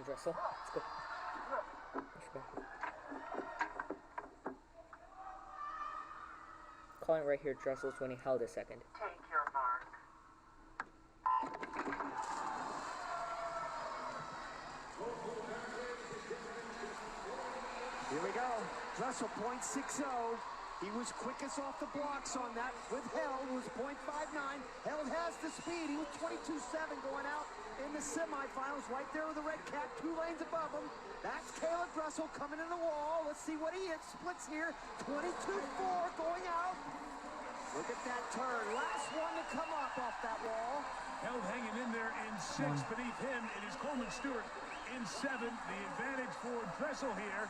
Dressel. Let's go. Calling right here, Dressel's when he held a second. Take your mark. Here we go. Dressel 0.60. He was quickest off the blocks on that. With Held was 0.59. Held has the speed. He was 22.7 going out in the semifinals. Right there with the red cap, 2 lanes above him. That's Caleb Dressel coming in the wall. Let's see what he hits. Splits here. 22.4 going out. Look at that turn. Last one to come up off that wall. Held hanging in there in 6 beneath him. It is Coleman Stewart in 7. The advantage for Dressel here.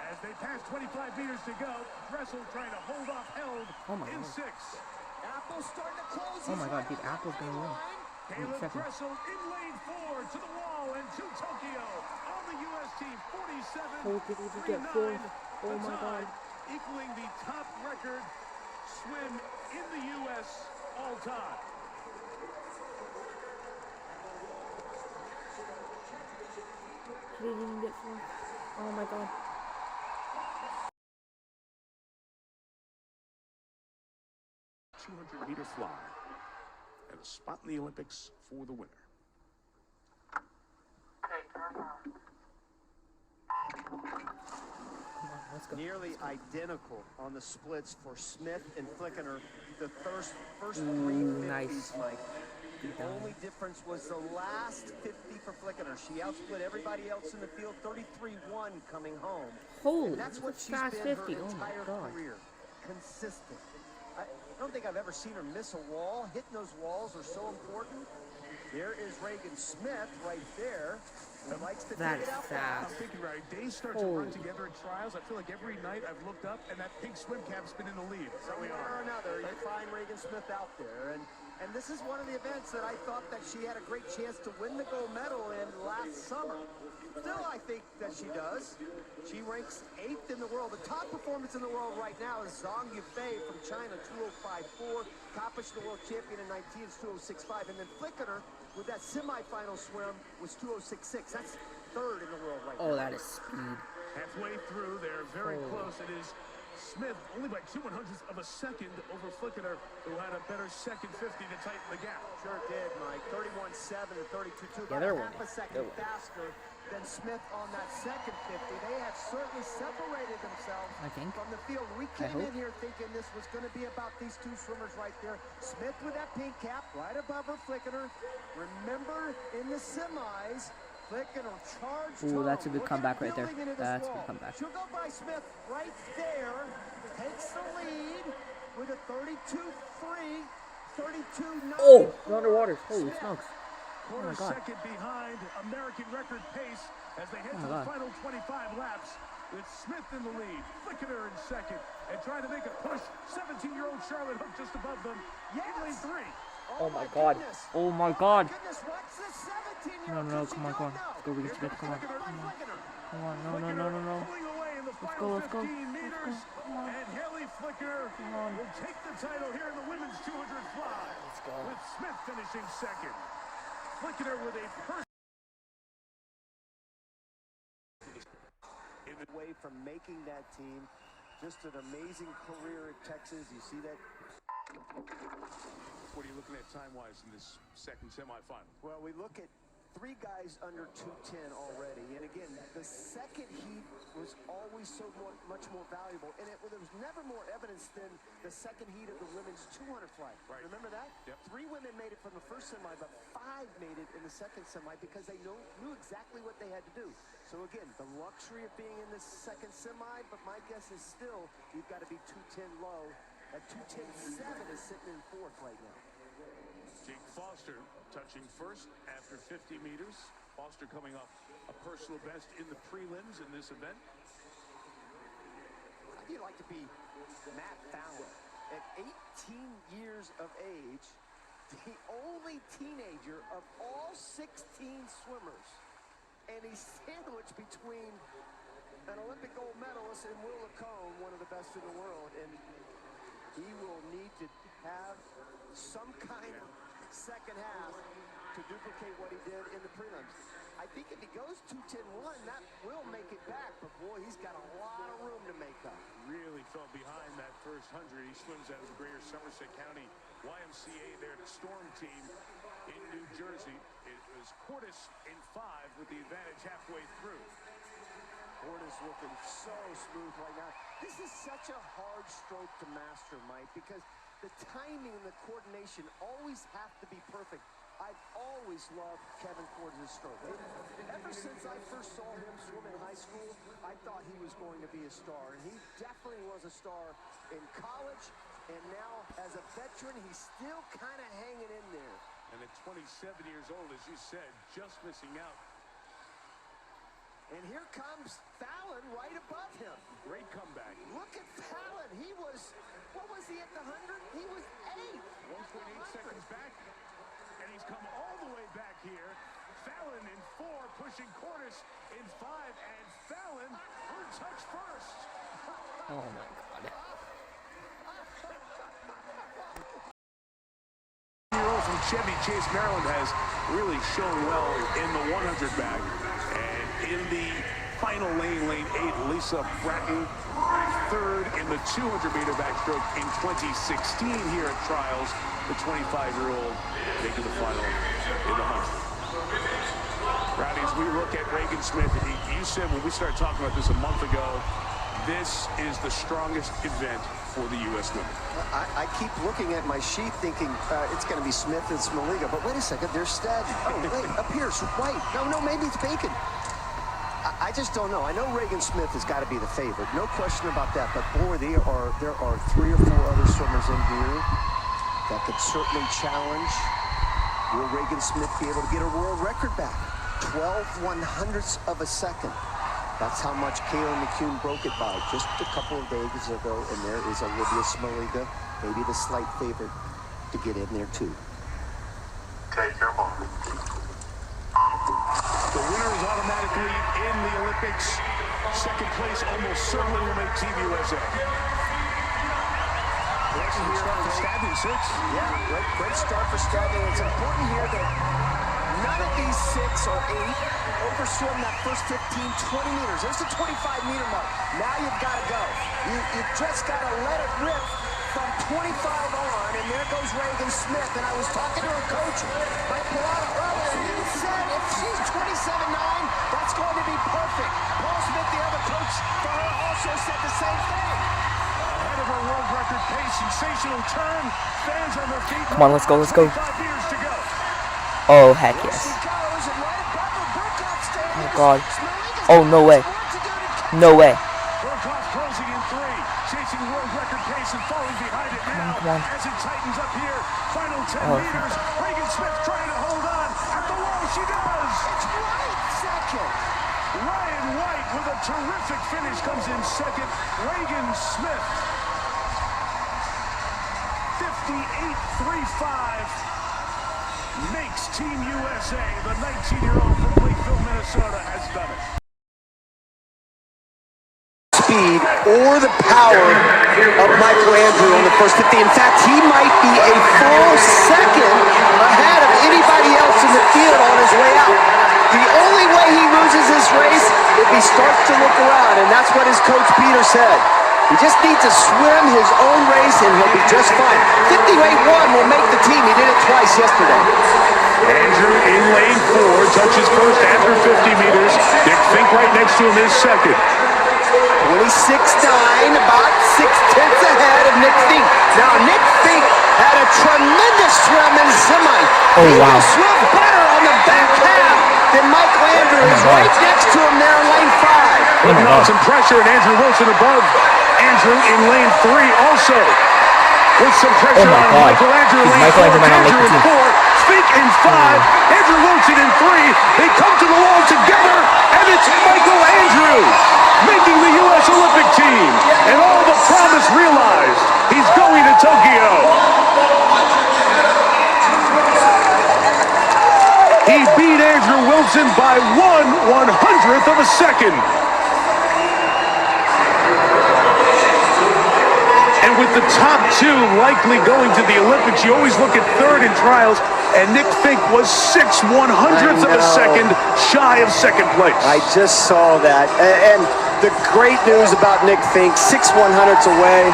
As they pass 25 meters to go, Dressel trying to hold off Held in 6. Apple's starting to close. Oh my god, dude, Apple's gonna win. Caleb Dressel in lane 4 to the wall and to Tokyo on the U.S. team. 47. Oh, did we get 4? Oh my god. Equaling the top record swim in the U.S. all time. He didn't even get 4. Oh my god. 200-meter fly and a spot in the Olympics for the winner. Take your mark. Come on, let's go. Nearly identical on the splits for Smith and Flickener. The first 3 50s, nice. Mike. The only difference was the last 50 for Flickener. She outsplit everybody else in the field, 33-1 coming home. Holy, And that's what that's she's fast been 50. her Oh my entire god. career. Consistent. I don't think I've ever seen her miss a wall. Hitting those walls are so important. There is Reagan Smith right there. Who likes to That take is it out I'm fast. thinking, right, days start to run together in trials. I feel like every night I've looked up and that pink swim cap's been in the lead. So we Somewhere are. or another, you find Reagan Smith out there. And this is one of the events that I thought that she had a great chance to win the gold medal in last summer. Still, I think that she does. She ranks 8th in the world. The top performance in the world right now is Zhang Yufei from China, 2:05.4. Kopich, the world champion in 19, is 2:06.5. And then Flickener, with that semifinal swim, was 2:06.6. That's 3rd in the world right now. Oh, that is speed. Halfway through, they're very close. It is Smith only by 2/100ths of a second over Flickener, who had a better second 50 to tighten the gap. Sure did, Mike. 31.7 and 32.2. Yeah, About they're half winning. a second They're winning. faster than Smith on that second 50. They have certainly separated themselves I think. from the field. We I came in hope. here thinking this was going to be about these 2 swimmers right there. Smith with that pink cap right above her, Flickener. Remember, in the semis, Flickener charged Ooh, home. that's a good Look comeback at right there. building into this That's a good wall. comeback. She'll go by Smith right there. Takes the lead with a 32.3. 32.9. Oh, we're underwater. Holy Smith. smokes. Oh Quarter my god. second behind American record pace as they head Oh to my the God. final 25 laps with Smith in the lead, Flickener in second, and trying to make a push. 17-year-old Charlotte Hook just above them in lane 3. Oh my god. Oh my god. Goodness, what's the 17-year-old? No, no, Could she come on, do come on. it? No. Let's go, we can Here Smith. comes Come on. Flickener. Come on, no, no, no, no, no. Pulling away in the Let's final go, let's go. 15 meters. Come on. And Haley Flicker on. will take the title here in the women's 200 fly. Let's go. With Smith finishing second. Flicker with a first. Away from making that team. Just an amazing career at Texas. You see that? What are you looking at time-wise in this second semifinal? Well, we look at 3 guys under 210 already. And again, the second heat was always so much more valuable. And there was never more evidence than the second heat of the women's 200 fly. Right. Remember that? Yep. 3 women made it from the first semi, but 5 made it in the second semi because they knew exactly what they had to do. So again, the luxury of being in this second semi, but my guess is still you've got to be 210 low. At 210.7 is sitting in 4th right now. Jake Foster touching first after 50 meters. Foster coming off a personal best in the prelims in this event. How'd you like to be Matt Fallon? At 18 years of age, the only teenager of all 16 swimmers. And he's sandwiched between an Olympic gold medalist and Will Lacombe, one of the best in the world. And he will need to have some kind of second half to duplicate what he did in the prelims. I think if he goes 2:10.1, that will make it back. But boy, he's got a lot of room to make up. Really fell behind that first 100. He swims out of the Greater Somerset County YMCA there, the Storm team in New Jersey. It was Cordes in 5 with the advantage halfway through. Cordes looking so smooth right now. This is such a hard stroke to master, Mike, because the timing and the coordination always have to be perfect. I've always loved Kevin Cordes' stroke. Ever since I first saw him swim in high school, I thought he was going to be a star. And he definitely was a star in college. And now, as a veteran, he's still kind of hanging in there. And at 27 years old, as you said, just missing out. And here comes Fallon right above him. Great comeback. Look at Fallon. He was, what was he at the 100? He was 8. 1.8 seconds back. And he's come all the way back here. Fallon in 4, pushing Cordes in 5. And Fallon will touch first. Oh my God. From Chevy Chase, Maryland, has really shown well in the 100 bag. And in the final lane 8, Lisa Bratton, 3rd in the 200-meter backstroke in 2016 here at Trials. The 25-year-old making the final in the 100. Rowdy, as we look at Regan Smith, you said when we started talking about this a month ago, this is the strongest event for the U.S. women. I keep looking at my sheet thinking it's going to be Smith and Smoliga, but wait a second, there's Stead. Oh, wait, up here, it's White. No, maybe it's Bacon. I just don't know. I know Regan Smith has got to be the favorite, no question about that, but boy, there are 3 or 4 other swimmers in here that could certainly challenge. Will Regan Smith be able to get a world record back? 12/100ths of a second. That's how much Kayla McCune broke it by just a couple of days ago. And there is Olivia Smoliga, maybe the slight favorite to get in there too. Take your mark. The winner is automatically in the Olympics. Second place almost certainly will make Team USA. Great start for Stadney, 6. Yeah, great start for Stadney. It's important here that none of these 6 or 8 overswim that first 15, 20 meters. There's the 25-meter mark. Now you've got to go. You just got to let it rip from 25 on, and there goes Regan Smith. And I was talking to her coach, Mike Pilata, earlier, and he said if she's 27.9, that's going to be perfect. Paul Smith, the other coach for her, also said the same thing. Ahead of her world record pace, sensational turn. Fans on their feet. Come on, let's go. 5 years to go. Oh, heck yes. Oh, God. Oh, no way. No way. Burkhoff closing in 3, chasing world record pace and falling behind it now. Come on. As it tightens up here, final 10 meters. Regan Smith trying to hold on. At the wall, she does. It's White second. Ryan White with a terrific finish comes in second. Regan Smith, 58.35. Makes Team USA. The 19-year-old from Lakeville, Minnesota has done it. Speed or the power of Michael Andrew on the first 50. In fact, he might be a full second ahead of anybody else in the field on his way out. The only way he loses this race if he starts to look around, and that's what his coach Peter said. He just needs to swim his own race and he'll be just fine. 58.1 will make the team. He did it twice yesterday. Andrew in lane 4, touches first after 50 meters. Nick Fink right next to him is second. 26.9, about 6/10 ahead of Nick Fink. Now, Nick Fink had a tremendous swim in semi. Oh, wow. He swim better on the back half than Michael Andrew. He's right next to him there in lane 5. Putting on some pressure, and Andrew Wilson above Andrew in lane 3 also. With some pressure on Michael Andrew in lane 4. Andrew in 4, Fink in 5, Andrew Wilson in 3. They come to the wall together, and it's Michael Andrew making the U.S. Olympic team. And all the promise realized. He's going to Tokyo. He beat Andrew Wilson by 1/100th of a second. And And with the top two likely going to the Olympics, you always look at third in trials, and Nick Fink was 6/100ths of a second shy of second place. I just saw that. And the great news about Nick Fink, 6/100ths away,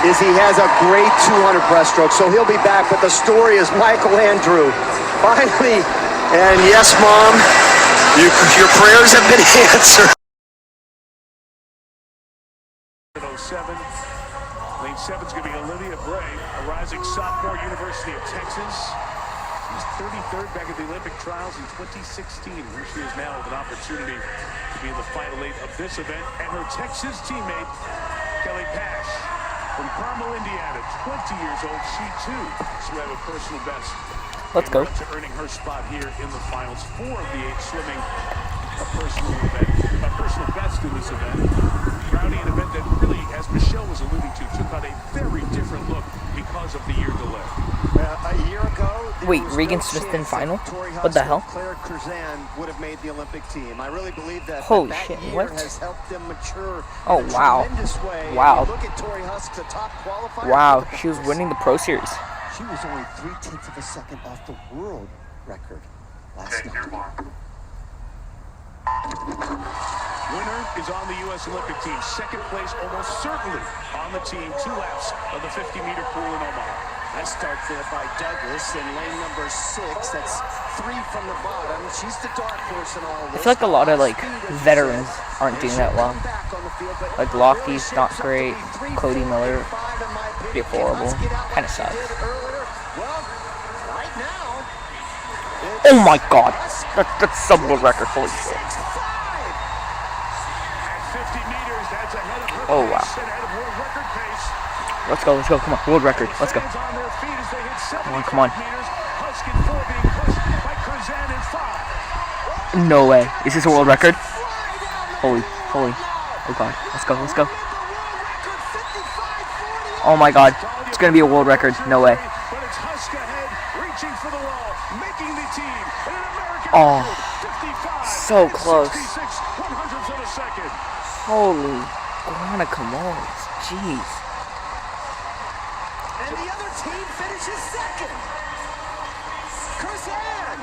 is he has a great 200 breaststroke, so he'll be back. But the story is Michael Andrew. Finally, and yes, Mom, your prayers have been answered. 07. Lane 7's going to be Olivia Bray, a rising sophomore, University of Texas. She's 33rd back at the Olympic trials in 2016. Here she is now with an opportunity to be in the final 8 of this event. And her Texas teammate, Kelly Pash, from Carmel, Indiana, 20 years old. She, too, should have a personal best. Let's go. To earning her spot here in the finals. 4 of the 8 swimming a personal best in this event. Crowning an event that really, as Michelle was alluding to, took on a very different look because of the year delay. A year ago, wait, Regan Smith in final? What the hell? Claire Curzan would have made the Olympic team. I really believe that. Holy shit! What? Has helped them mature. Oh wow! Wow! Look at Tori Husk, the top qualifier. Wow, she was winning the Pro Series. She was only 0.3 of a second off the world record last Take night. your mark. Winner is on the U.S. Olympic team. Second place almost certainly on the team. 2 laps of the 50-meter pool in Omaha. Nice start there by Douglas in lane number 6. That's 3 from the bottom. She's the dark horse in all I this. feel like a lot of veterans aren't doing that well. Like Lockheed's not great. Cody Miller, pretty horrible. Kind of sucks. Oh my God, that's some world record. Holy shit! Oh wow. Let's go, come on, world record, let's go. Come on. No way, is this a world record? Holy, oh God, let's go. Oh my God, it's gonna be a world record, no way. Oh, so close. Holy guacamoles, jeez. And the other team finishes second. Curzan.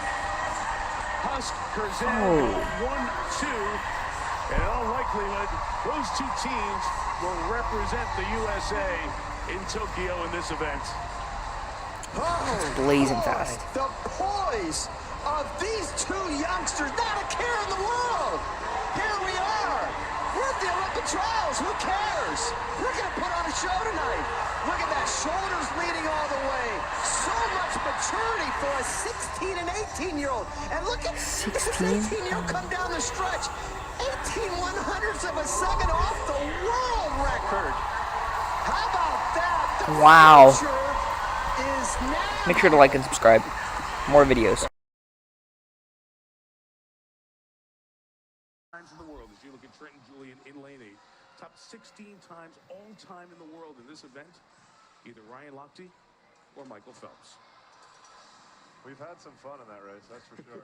Husk, Curzan, 1-2. And in all likelihood, those 2 teams will represent the USA in Tokyo in this event. Oh, blazing fast. The poise of these 2 youngsters, not a care in the world. Here we are. We're at the Olympic trials. Who cares? We're going to put on a show tonight. Look at that. Shoulders leading all the way. So much maturity for a 16 and 18-year-old. And look at this 18-year-old come down the stretch. 18/100ths of a second off the world record. How about that? The wow. is now. Make sure to like and subscribe. More videos. In the world, as you look at Trenton Julian in lane 8, top 16 times all time in the world in this event, either Ryan Lochte or Michael Phelps. We've had some fun in that race, that's for sure.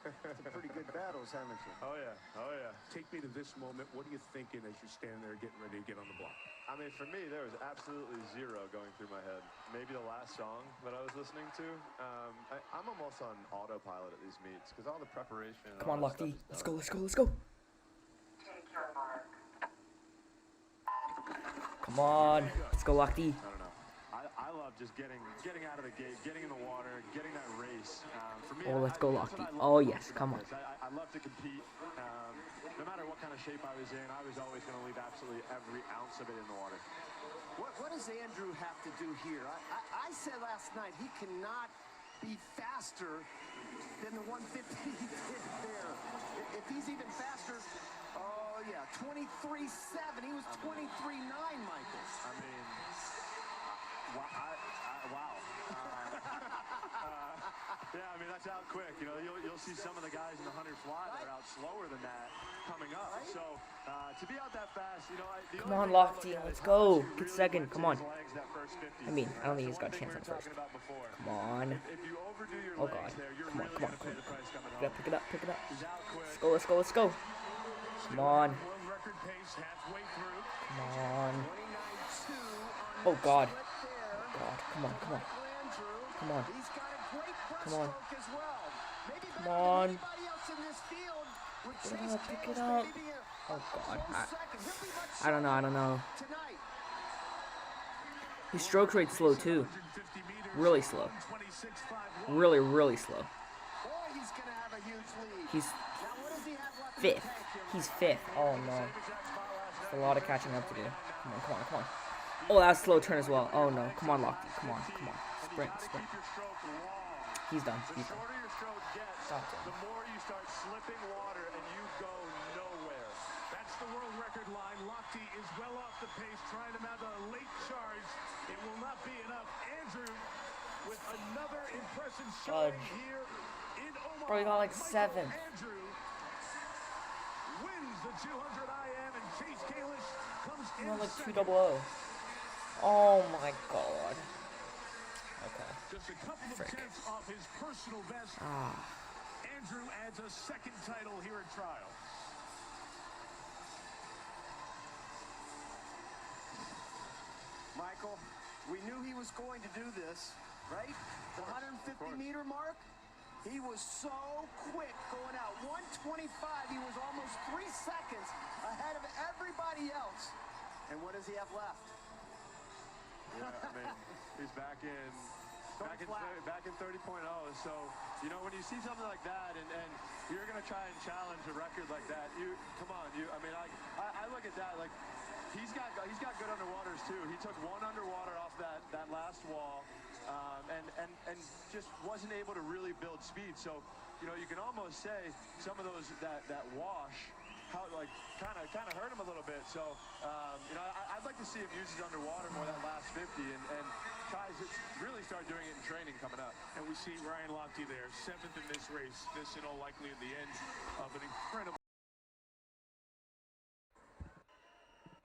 Some pretty good battles, haven't you? Oh yeah. Take me to this moment. What are you thinking as you're standing there getting ready to get on the block? I mean, for me, there was absolutely zero going through my head. Maybe the last song that I was listening to. I'm almost on autopilot at these meets because all the preparation. Come on, Lochte. Let's go. Come on, let's go, Lochte. I don't know. I love just getting out of the gate, getting in the water, getting that race. For me, let's go, Lochte. Oh yes, come on. I love to compete. No matter what kind of shape I was in, I was always going to leave absolutely every ounce of it in the water. What does Andrew have to do here? I said last night he cannot be faster than the 150 he did there. If he's even faster, oh yeah, 23.7. He was 23.9, Michael. I mean, wow. Yeah, I mean, that's out quick. You know, you'll see some of the guys in the 100 fly that are out slower than that coming up. So, to be out that fast, you know, Come on, Lochte, let's go. Get second, come on. I mean, I don't think he's got a chance on first. Come on. Oh God. Come on. Pick it up. Let's go. Come on. Come on. Oh, God. Split there. God, come on, come on. Michael Andrew. Come on. He's got a great Come on. breaststroke as well. Maybe Come better on. than anybody else in this field. With Pick it Chase up, pick it Kalis up. maybe being Oh, God. close second. He'll be much I don't know, I don't know. tonight. His stroke rate's slow, too. Really slow. Really, really slow. Boy, he's going to have a huge lead. He's Now, what does he have left in the fifth. tank here? He's fifth. Oh, no. There's a lot of catching up to do. Come on, come on, come on. Oh, that was a slow turn as well. Oh, no. Come on, Lochte. Come on, come on. Sprint, sprint. He's done. He's done. Shorter your stroke gets, Stop it. the more you start slipping water and you go nowhere. That's the world record line. Lochte is well off the pace, trying to mount a late charge. It will not be enough. Andrew with another impressive showing Fudge. here in Omaha. Bro, he got like Michael seventh. Andrew wins the 200 IM, and Chase Kalis comes in Not like second. 2-0. Oh, my God. Okay. Just a couple of Frick. tenths off his personal best. Ah. Andrew adds a second title here at trial. Michael, we knew he was going to do this, right? The 150-meter mark, he was so quick going out. 125, he was almost 3 seconds ahead of everybody else. And what does he have left? Yeah, I mean, he's back in 30.0. So, you know, when you see something like that and you're going to try and challenge a record like that, come on. I look at that like he's got good underwaters too. He took one underwater off that last wall and just wasn't able to really build speed. So, you know, you can almost say some of those that wash kind of hurt him a little bit. So, you know, I'd like to see him use his underwater more that last 50 and tries to really start doing it in training coming up. And we see Ryan Lochte there, 7th in this race. This, in all likelihood, the end of an incredible.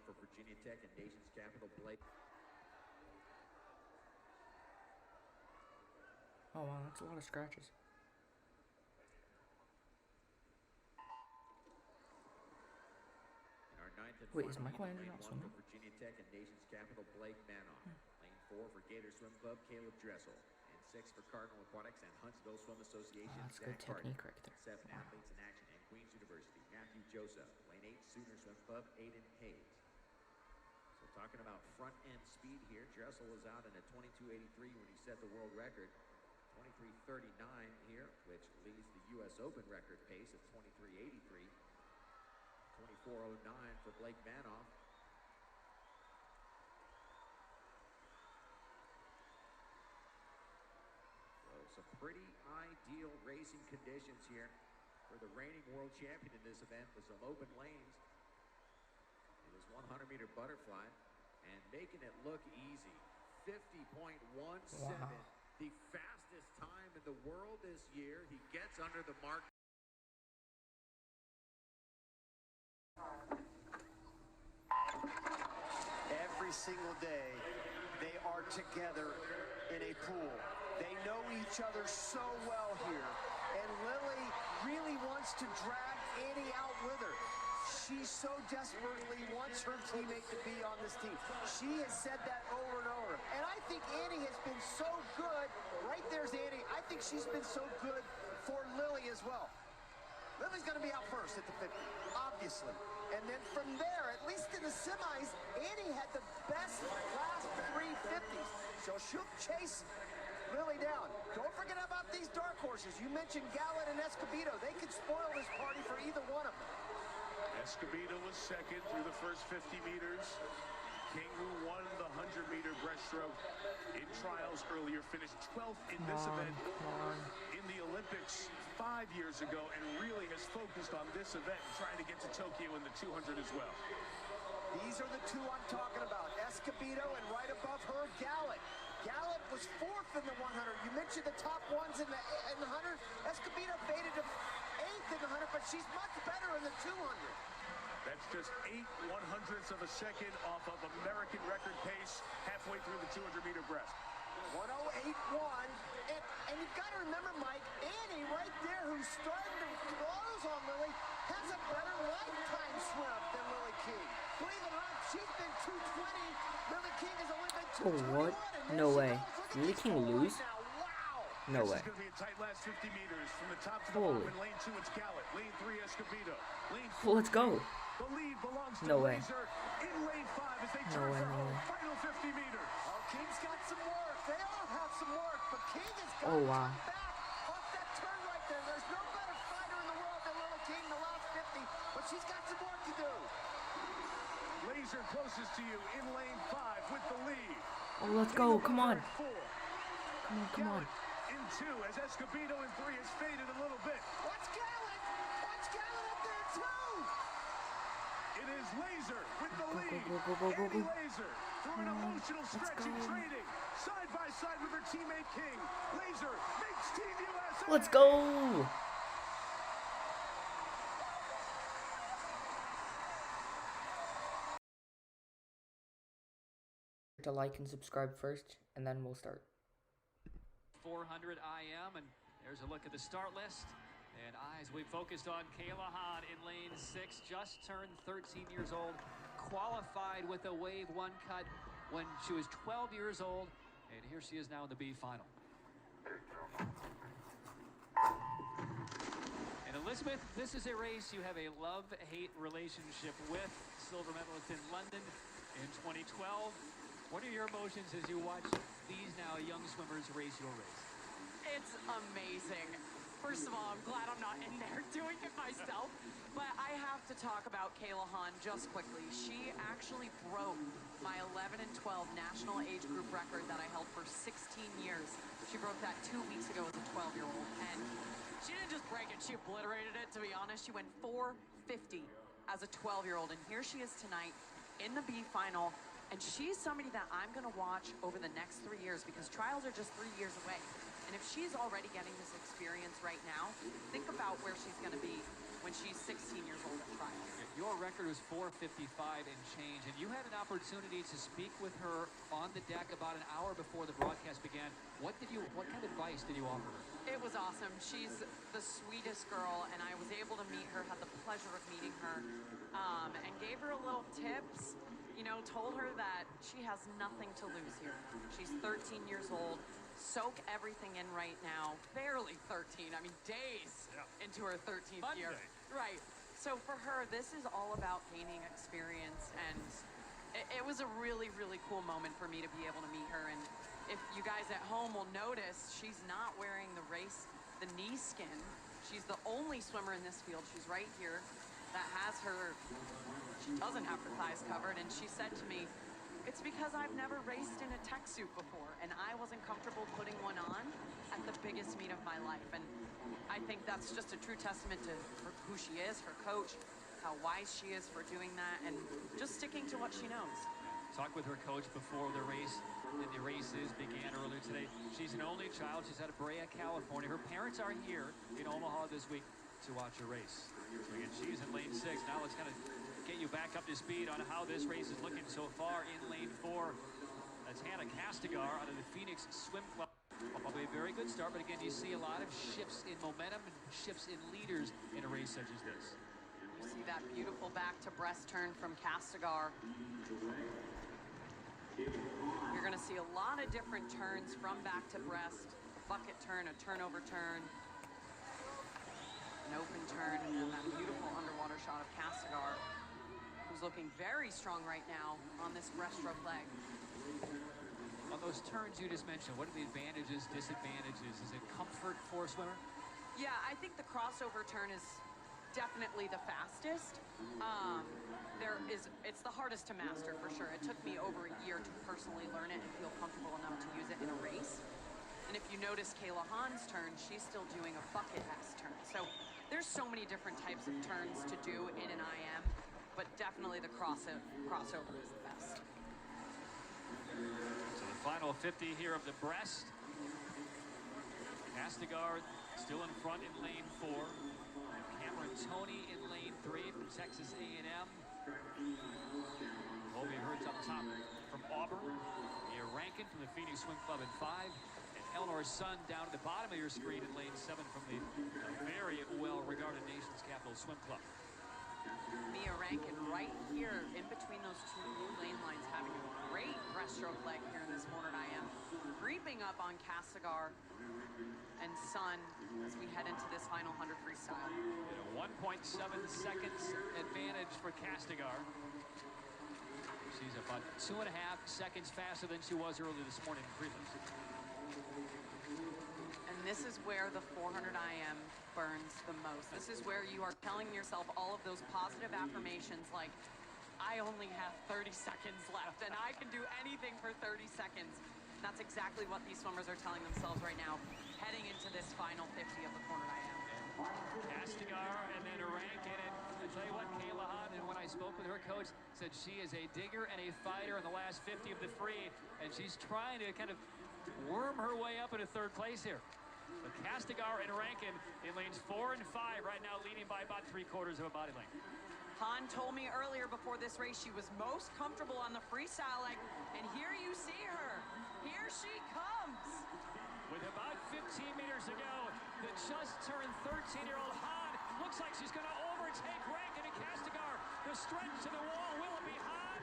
For Virginia Tech and nation's capital, Blake. Oh, wow. That's a lot of scratches. In our 9th and Wait, is final Michael heat, Andrew lane not 1 swimming? for Virginia Tech and nation's capital, Blake Manoff. Lane 4 for Gator Swim Club, Caleb Dressel. And 6 for Cardinal Aquatics and Huntsville Swim Association, That's good Zach Hardy. technique right there. 7 athletes in action and Queens University, Matthew Joseph. Lane 8, Sooner Swim Club, Aiden Hayes. So talking about front end speed here, Dressel was out in a 22.83 when he set the world record. 23.39 here, which leads the U.S. Open record pace of 23.83. 24.09 for Blake Manoff. So some pretty ideal racing conditions here for the reigning world champion in this event with some open lanes. It is 100-meter butterfly and making it look easy. 50.17, Wow. the fastest time in the world this year. He gets under the mark. Every single day, they are together in a pool. They know each other so well here. And Lily really wants to drag Annie out with her. She so desperately wants her teammate to be on this team. She has said that over and over. And I think Annie has been so good. Right there's Annie. I think she's been so good for Lily as well. Lily's going to be out first at the 50, obviously. And then from there, at least in the semis, Annie had the best last 3 50s. So she'll chase Lily down. Don't forget about these dark horses. You mentioned Gallant and Escobedo. They could spoil this party for either one of them. Escobedo was second through the first 50 meters. King, who won the 100-meter breaststroke in trials earlier, finished 12th in this event in the Olympics 5 years ago, and really has focused on this event, trying to get to Tokyo in the 200 as well. These are the two I'm talking about. Escobedo and right above her, Gallant. Gallant was 4th in the 100. You mentioned the top ones in the 100. Escobedo faded to 8th in the 100, but she's much better in the 200. That's just 8/100ths of a second off of American record pace halfway through the 200-meter breast. 108.1. And you've got to remember, Mike, Annie right there, who's starting to close on Lily, has a better lifetime swim than Lily King. Believe it or not, she's been 220. Lily King has only been Oh, 221. what? And No here she way. goes. Look at Lily this King score lose? right now. Wow. No This way. is going to be a tight last 50 meters from the top to the Holy. bottom. In lane 2, it's Gallant. Lane 3, Escobedo. Lane 4, Well, let's go. the lead belongs to No way. Laser in lane 5 as they No turn way, for no home. way. Final 50 meters. Oh, King's got some work. They all have some work, but King has got Oh, to wow. come back off that turn right there. There's no better fighter in the world than Lily King the last 50, but she's got some work to do. Laser closest to you in lane 5 with the lead. Oh, let's go. Come on. In 4. Come on, come on. Gallant in 2 as Escobedo in 3 has faded a little bit. Watch Gallant. Watch Gallant up there, too. It is Laser with the lead. go, Andy go. Laser through an emotional stretch in go. training. Side by side with her teammate King. Laser makes Team USA. Let's go. To like and subscribe first, and then we'll start. 400 IM, and there's a look at the start list. And eyes, we focused on Kayla Hahn in lane 6, just turned 13 years old, qualified with a Wave 1 cut when she was 12 years old, and here she is now in the B final. And Elizabeth, this is a race you have a love-hate relationship with. Silver medalist in London in 2012. What are your emotions as you watch these now young swimmers race your race? It's amazing. First of all, I'm glad I'm not in there doing it myself. But I have to talk about Kayla Hahn just quickly. She actually broke my 11 and 12 national age group record that I held for 16 years. She broke that 2 weeks ago as a 12-year-old. And she didn't just break it, she obliterated it, to be honest. She went 450 as a 12-year-old. And here she is tonight in the B final. And she's somebody that I'm going to watch over the next 3 years because trials are just 3 years away. And if she's already getting this experience right now, think about where she's going to be when she's 16 years old at trials. Your record was 4:55 and change, and you had an opportunity to speak with her on the deck about an hour before the broadcast began. What kind of advice did you offer her? It was awesome. She's the sweetest girl, and I was able to meet her, had the pleasure of meeting her, and gave her a little tips. You know, told her that she has nothing to lose here. She's 13 years old. Soak everything in right now. Barely 13. I mean, days into her 13th year. Right. So for her, this is all about gaining experience, and it was a really, really cool moment for me to be able to meet her. And if you guys at home will notice, she's not wearing the knee skin. She's the only swimmer in this field. She's right here that has her, she doesn't have her thighs covered. And she said to me, it's because I've never raced in a tech suit before, and I wasn't comfortable putting one on at the biggest meet of my life. And I think that's just a true testament to who she is, her coach, how wise she is for doing that, and just sticking to what she knows. Talked with her coach before the race, and the races began earlier today. She's an only child. She's out of Brea, California. Her parents are here in Omaha this week to watch her race. So again, she's in lane 6. Now let's kind of get you back up to speed on how this race is looking so far in lane 4. That's Hannah Castigar out of the Phoenix Swim Club. Probably a very good start, but again, you see a lot of shifts in momentum and shifts in leaders in a race such as this. You see that beautiful back to breast turn from Castigar. You're going to see a lot of different turns from back to breast. A bucket turn, a turnover turn, an open turn, and then that beautiful underwater shot of Castigar, who's looking very strong right now on this breaststroke leg. On those turns you just mentioned, what are the advantages, disadvantages? Is it comfort for a swimmer? Yeah, I think the crossover turn is definitely the fastest. It's the hardest to master for sure. It took me over a year to personally learn it and feel comfortable enough to use it in a race. And if you notice Kayla Hahn's turn, she's still doing a bucket S turn. So there's so many different types of turns to do in an IM, but definitely the crossover is the best. So the final 50 here of the breast. Castigar still in front in lane 4. Cameron Toney in lane 3 from Texas A&M. Colby Hurts up top from Auburn. Mia Rankin from the Phoenix Swim Club in 5. And Eleanor Sun down at the bottom of your screen in lane 7 from the very well-regarded Nation's Capital Swim Club. Mia Rankin right here in between those two blue lane lines, having a great breaststroke leg here in this Corner IM. Creeping up on Castigar and Sun as we head into this final 100 freestyle. And a 1.7 seconds advantage for Castigar. She's about 2.5 seconds faster than she was earlier this morning in prelims. And this is where the 400 IM burns the most. This is where you are telling yourself all of those positive affirmations like, I only have 30 seconds left and I can do anything for 30 seconds. That's exactly what these swimmers are telling themselves right now, heading into this final 50 of the Corner IM. Castigar and then Rankin. And I tell you what, Kayla Hahn, and when I spoke with her coach, said she is a digger and a fighter in the last 50 of the free, and she's trying to kind of worm her way up into third place here. But Castigar and Rankin in lanes 4 and 5 right now, leading by about 3/4 of a body length. Hahn told me earlier before this race she was most comfortable on the freestyle leg, and here you see her. Here she comes. With about 15 meters to go, the just turned 13-year-old Hahn looks like she's going to overtake Rankin and Castigar. The stretch to the wall, will it be Hahn?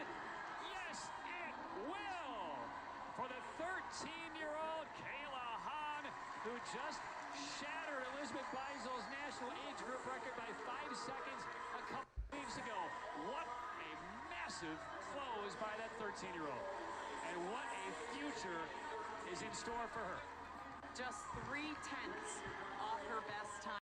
Yes, it will! For the 13-year-old Kayla Hahn, who just shattered Elizabeth Beisel's national age group record by 5 seconds a couple of weeks ago. What a massive close by that 13-year-old. And what a future is in store for her. Just 3/10 off her best time.